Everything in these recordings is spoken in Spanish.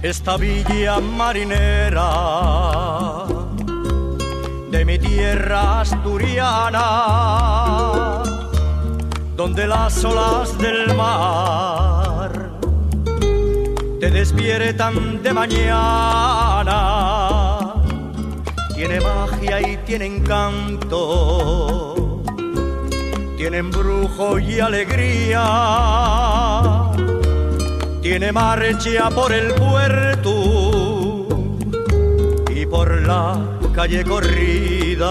esta villa marinera de mi tierra asturiana, donde las olas del mar te despiertan de mañana. Tiene magia y tiene encanto, tiene embrujo y alegría, tiene marcha por el puerto y por la calle corrida.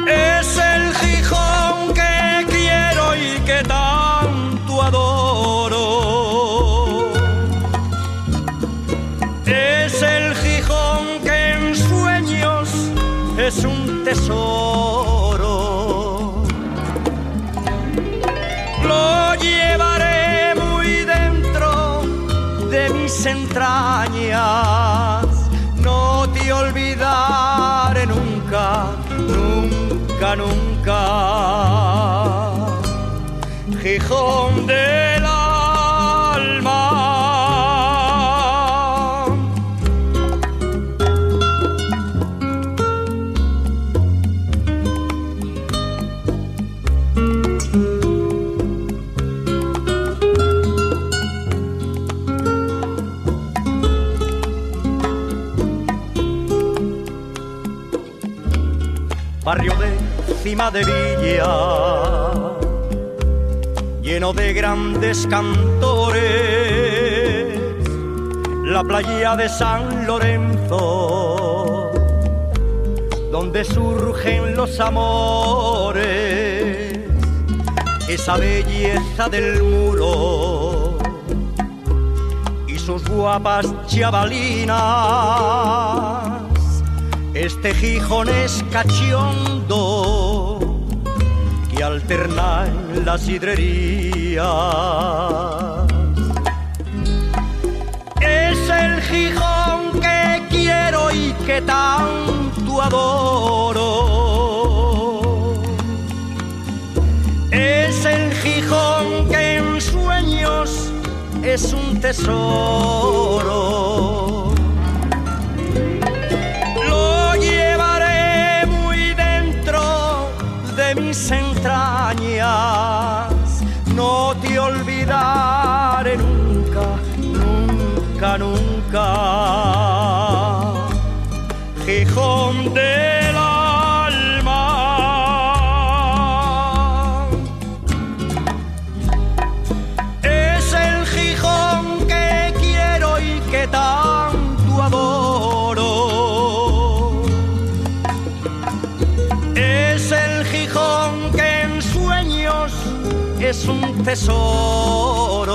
Es el Gijón que quiero y que tanto adoro. Es el Gijón que en sueños es un tesoro. Lo llevaré muy dentro de mis entrañas. No te olvidaré nunca, nunca, nunca. Gijón del alma. Barrio de cima de villa, lleno de grandes cantores, la playa de San Lorenzo, donde surgen los amores, esa belleza del muro y sus guapas chavalinas. Este Gijón es cachondo que alterna en las sidrerías. Es el Gijón que quiero y que tanto adoro. Es el Gijón que en sueños es un tesoro. Mis entrañas, no te olvidaré nunca, nunca, nunca. Gijón del alma. Es el Gijón que quiero y que tanto adoro. Es el Gijón que en sueños es un tesoro.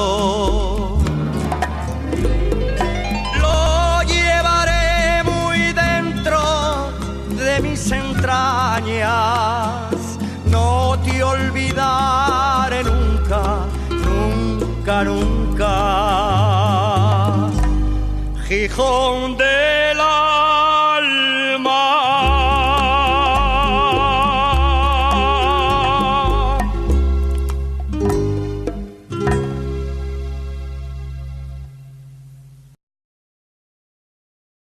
Lo llevaré muy dentro de mis entrañas. No te olvidaré nunca, nunca, nunca. Gijón de